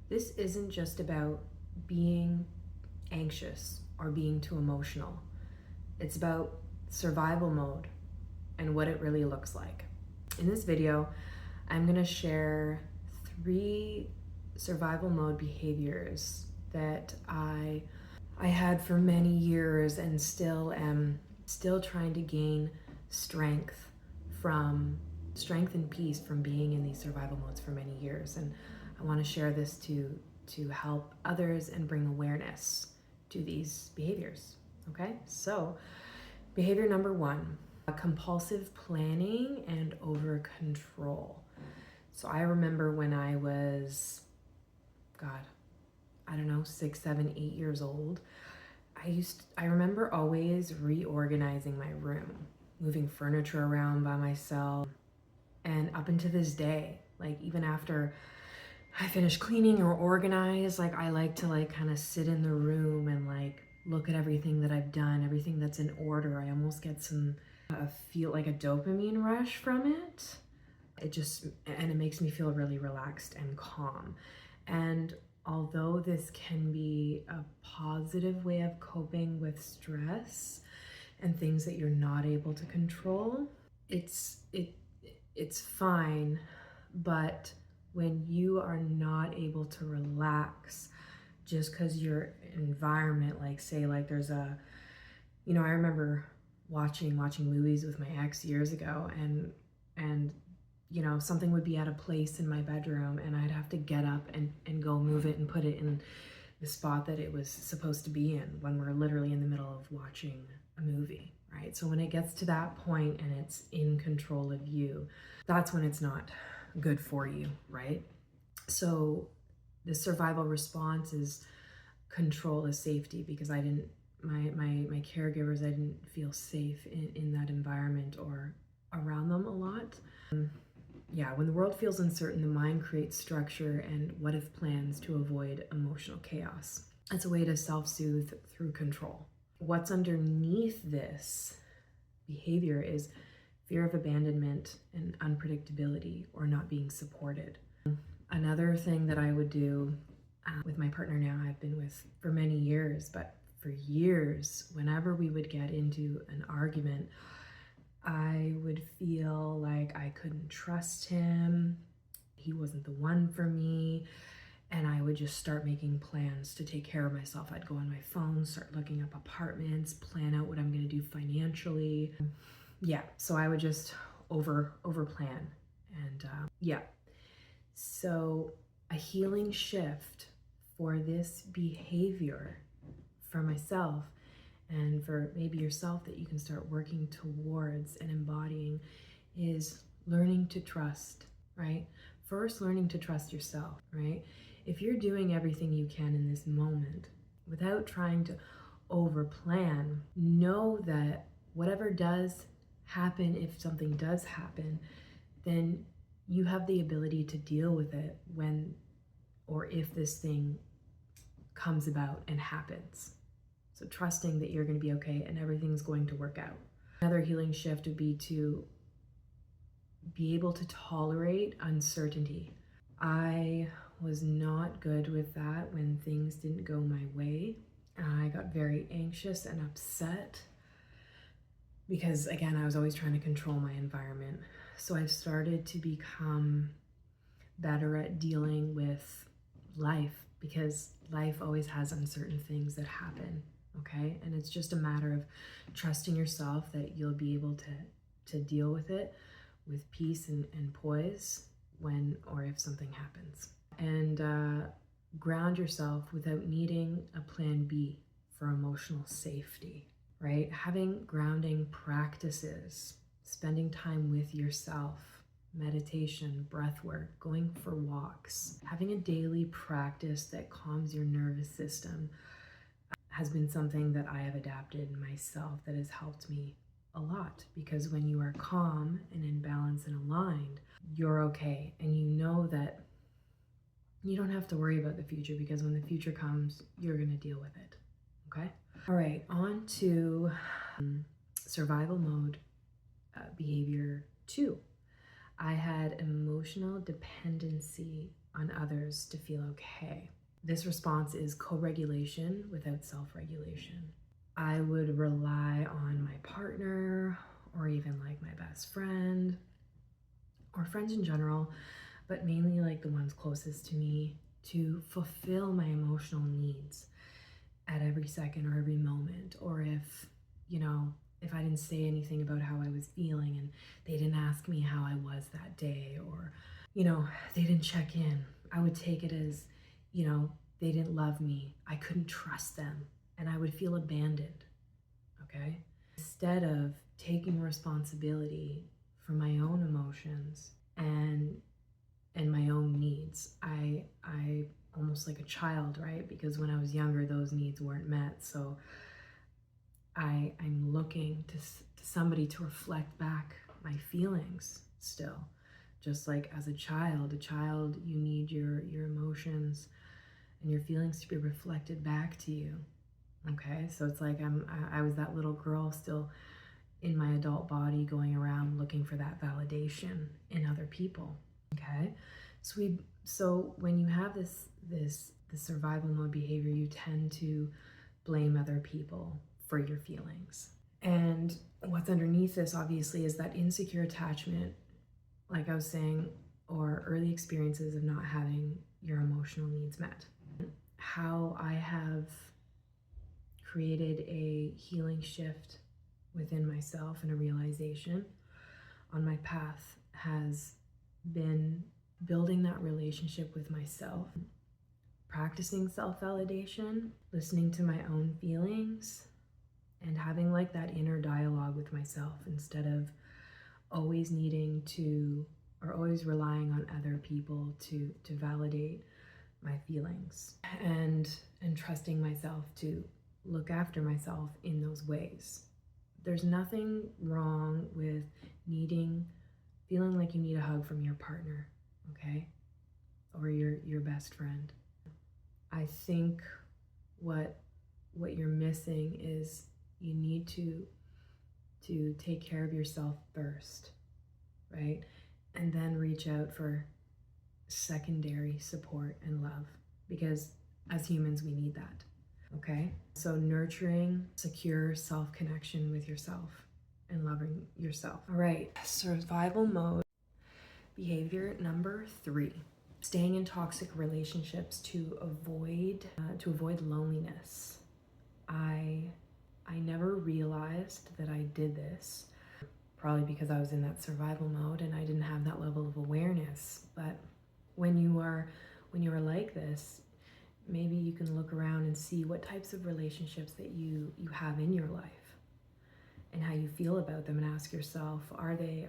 This isn't just about being anxious or being too emotional. It's about survival mode and what it really looks like. In this video, I'm going to share 3 survival mode behaviors that I had for many years and still am trying to gain strength and peace from being in these survival modes for many years. And I want to share this to help others and bring awareness to these behaviors. Okay, so behavior number 1, compulsive planning and over control. So I remember when I was, I don't know, 6, 7, 8 years old, I remember always reorganizing my room, moving furniture around by myself. And up until this day, like even after I finish cleaning or organize, like I like to kind of sit in the room and look at everything that I've done, everything that's in order. I almost get feel like a dopamine rush from it. And it makes me feel really relaxed and calm. And although this can be a positive way of coping with stress and things that you're not able to control, it's fine. But when you are not able to relax just because your environment, there's I remember watching movies with my ex years ago, and something would be out of place in my bedroom and I'd have to get up and go move it and put it in the spot that it was supposed to be in when we're literally in the middle of watching a movie, right? So when it gets to that point and it's in control of you, that's when it's not good for you, right? So the survival response is control is safety, because my caregivers, I didn't feel safe in that environment or around them a lot. When the world feels uncertain, the mind creates structure and what if plans to avoid emotional chaos. It's a way to self-soothe through control. What's underneath this behavior is fear of abandonment and unpredictability or not being supported. Another thing that I would do with my partner now, I've been with for many years, but for years, whenever we would get into an argument, I would feel like I couldn't trust him. He wasn't the one for me. And I would just start making plans to take care of myself. I'd go on my phone, start looking up apartments, plan out what I'm going to do financially. So I would just over plan. And so a healing shift for this behavior for myself and for maybe yourself that you can start working towards and embodying is learning to trust, right? First, learning to trust yourself, right? If you're doing everything you can in this moment without trying to overplan, know that whatever does happen, if something does happen, then you have the ability to deal with it when or if this thing comes about and happens. So trusting that you're going to be okay and everything's going to work out. Another healing shift would be to be able to tolerate uncertainty. I was not good with that when things didn't go my way. I got very anxious and upset because, again, I was always trying to control my environment. So I've started to become better at dealing with life, because life always has uncertain things that happen, okay? And it's just a matter of trusting yourself that you'll be able to deal with it with peace and poise when or if something happens. And ground yourself without needing a plan B for emotional safety, right? Having grounding practices, spending time with yourself, meditation, breath work, going for walks, having a daily practice that calms your nervous system has been something that I have adapted myself that has helped me a lot, because when you are calm and in balance and aligned, you're okay, and you know that you don't have to worry about the future, because when the future comes, you're going to deal with it. Okay? All right, on to survival mode behavior 2. I had emotional dependency on others to feel okay. This response is co-regulation without self-regulation. I would rely on my partner or even like my best friend or friends in general, but mainly like the ones closest to me, to fulfill my emotional needs at every second or every moment. Or if I didn't say anything about how I was feeling and they didn't ask me how I was that day, or they didn't check in, I would take it as they didn't love me, I couldn't trust them, and I would feel abandoned. Okay, instead of taking responsibility for my own emotions and my own needs, I almost like a child, right? Because when I was younger, those needs weren't met. So I'm looking to somebody to reflect back my feelings still. Just like as a child, you need your emotions and your feelings to be reflected back to you. Okay, so it's like I was that little girl still in my adult body going around looking for that validation in other people. Okay, so when you have this survival mode behavior, you tend to blame other people for your feelings. And what's underneath this obviously is that insecure attachment, like I was saying, or early experiences of not having your emotional needs met. How I have created a healing shift within myself and a realization on my path has been building that relationship with myself, practicing self-validation, listening to my own feelings, and having like that inner dialogue with myself instead of always needing to or always relying on other people to validate my feelings, and trusting myself to look after myself in those ways. There's nothing wrong with feeling like you need a hug from your partner, okay? Or your best friend. I think what you're missing is you need to take care of yourself first, right? And then reach out for secondary support and love, because as humans we need that. Okay, so nurturing secure self-connection with yourself and loving yourself. All right, survival mode behavior number 3: staying in toxic relationships to avoid loneliness. I never realized that I did this, probably because I was in that survival mode and I didn't have that level of awareness. But when you are like this, maybe you can look around and see what types of relationships that you have in your life and how you feel about them, and ask yourself, are they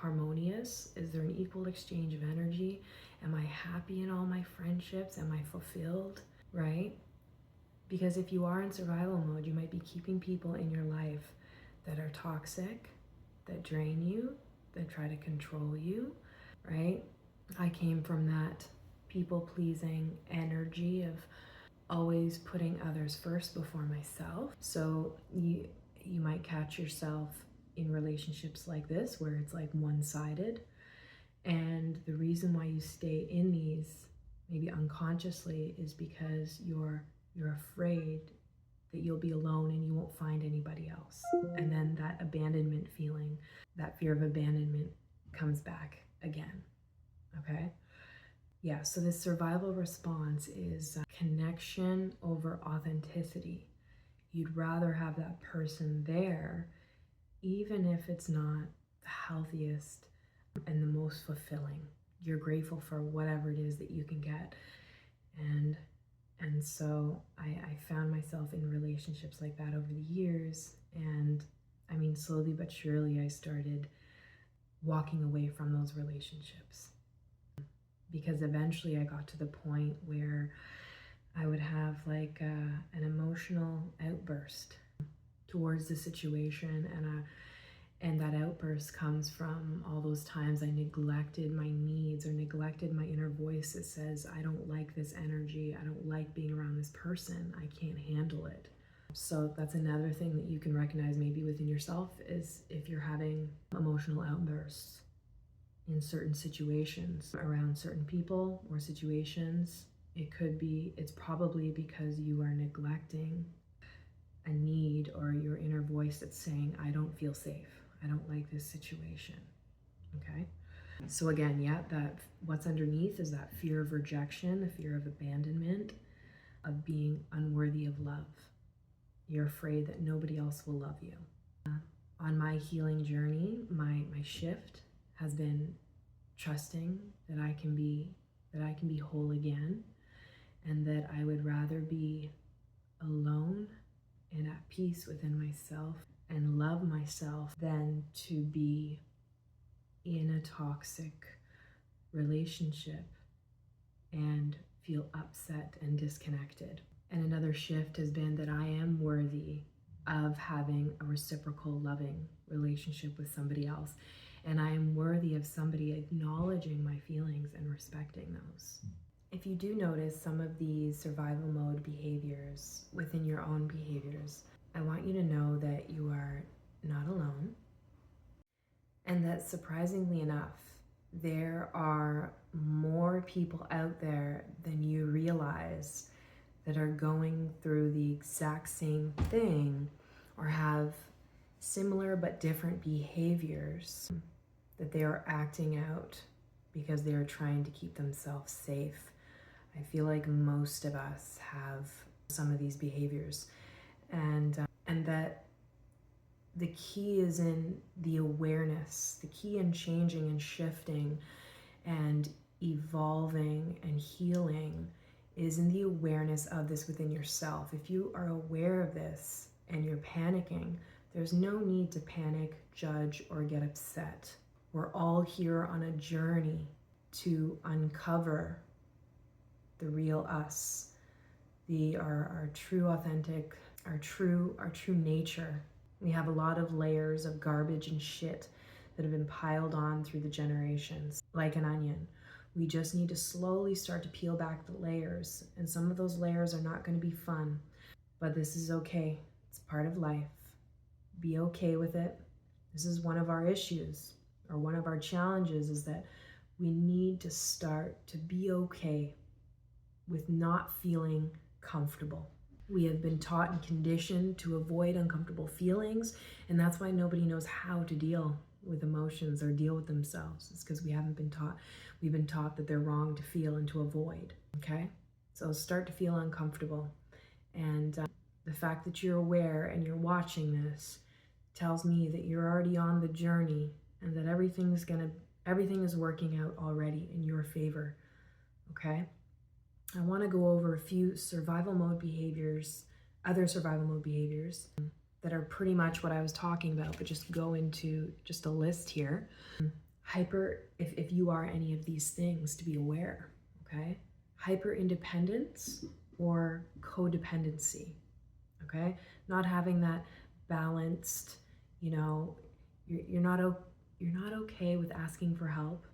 harmonious? Is there an equal exchange of energy? Am I happy in all my friendships? Am I fulfilled? Right? Because if you are in survival mode, you might be keeping people in your life that are toxic, that drain you, that try to control you, right? I came from that people-pleasing energy of always putting others first before myself. So you might catch yourself in relationships like this where it's like one-sided, and the reason why you stay in these, maybe unconsciously, is because you're afraid that you'll be alone and you won't find anybody else. And then that abandonment feeling, that fear of abandonment comes back again. Okay? Yeah, so this survival response is connection over authenticity. You'd rather have that person there, even if it's not the healthiest and the most fulfilling. You're grateful for whatever it is that you can get. And so I found myself in relationships like that over the years. And I mean, slowly but surely, I started walking away from those relationships, because eventually I got to the point where I would have like an emotional outburst towards the situation, and that outburst comes from all those times I neglected my needs or neglected my inner voice that says, I don't like this energy, I don't like being around this person, I can't handle it. So that's another thing that you can recognize maybe within yourself, is if you're having emotional outbursts. in certain situations, around certain people or situations. It's probably because you are neglecting a need or your inner voice that's saying, I don't feel safe. I don't like this situation. Okay? So again, yeah, that what's underneath is that fear of rejection, the fear of abandonment, of being unworthy of love. You're afraid that nobody else will love you. On my healing journey, my shift has been trusting that I can be whole again, and that I would rather be alone and at peace within myself and love myself than to be in a toxic relationship and feel upset and disconnected. And another shift has been that I am worthy of having a reciprocal loving relationship with somebody else. And I am worthy of somebody acknowledging my feelings and respecting those. If you do notice some of these survival mode behaviors within your own behaviors, I want you to know that you are not alone, and that surprisingly enough, there are more people out there than you realize that are going through the exact same thing or have similar but different behaviors that they are acting out because they are trying to keep themselves safe. I feel like most of us have some of these behaviors, and that the key is in the awareness. The key in changing and shifting and evolving and healing is in the awareness of this within yourself. If you are aware of this and you're panicking, there's no need to panic, judge, or get upset. We're all here on a journey to uncover the real us, our true authentic, our true nature. We have a lot of layers of garbage and shit that have been piled on through the generations, like an onion. We just need to slowly start to peel back the layers, and some of those layers are not going to be fun, but this is okay. It's part of life. Be okay with it. This is one of our issues, or one of our challenges, is that we need to start to be okay with not feeling comfortable. We have been taught and conditioned to avoid uncomfortable feelings, and that's why nobody knows how to deal with emotions or deal with themselves. It's because we haven't been taught. We've been taught that they're wrong to feel and to avoid, okay? So start to feel uncomfortable. And the fact that you're aware and you're watching this tells me that you're already on the journey, and that everything is working out already in your favor, okay? I want to go over a few other survival mode behaviors that are pretty much what I was talking about, but just go into just a list here. If you are any of these things, to be aware, okay? Hyper independence or codependency, okay? Not having that balanced, you're not okay with asking for help,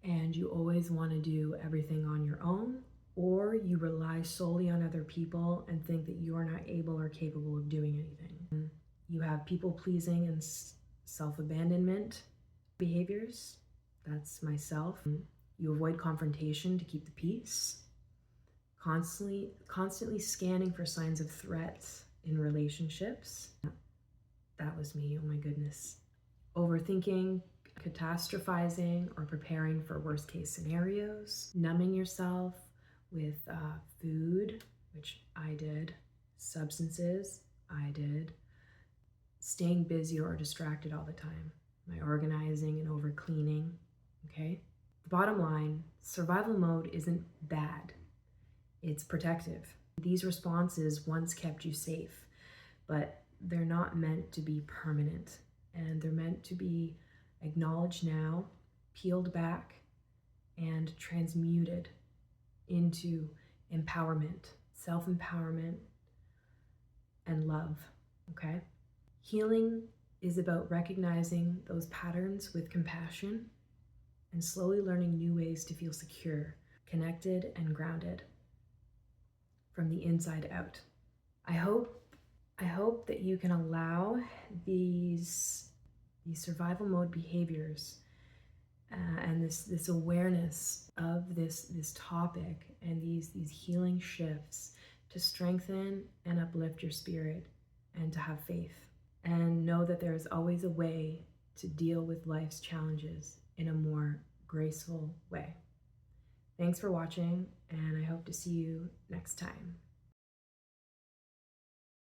and you always want to do everything on your own, or you rely solely on other people and think that you are not able or capable of doing anything. You have people-pleasing and self-abandonment behaviors. That's myself. You avoid confrontation to keep the peace. Constantly scanning for signs of threats in relationships. That was me, oh my goodness. Overthinking, catastrophizing, or preparing for worst-case scenarios. Numbing yourself with food, which I did. Substances, I did. Staying busy or distracted all the time. My organizing and over cleaning, okay? The bottom line, survival mode isn't bad. It's protective. These responses once kept you safe, but they're not meant to be permanent, and they're meant to be acknowledged now, peeled back, and transmuted into empowerment, self-empowerment, and love, okay? Healing is about recognizing those patterns with compassion and slowly learning new ways to feel secure, connected, and grounded from the inside out. I hope that you can allow these survival mode behaviors and this awareness of this topic and these healing shifts to strengthen and uplift your spirit and to have faith and know that there is always a way to deal with life's challenges in a more graceful way. Thanks for watching, and I hope to see you next time.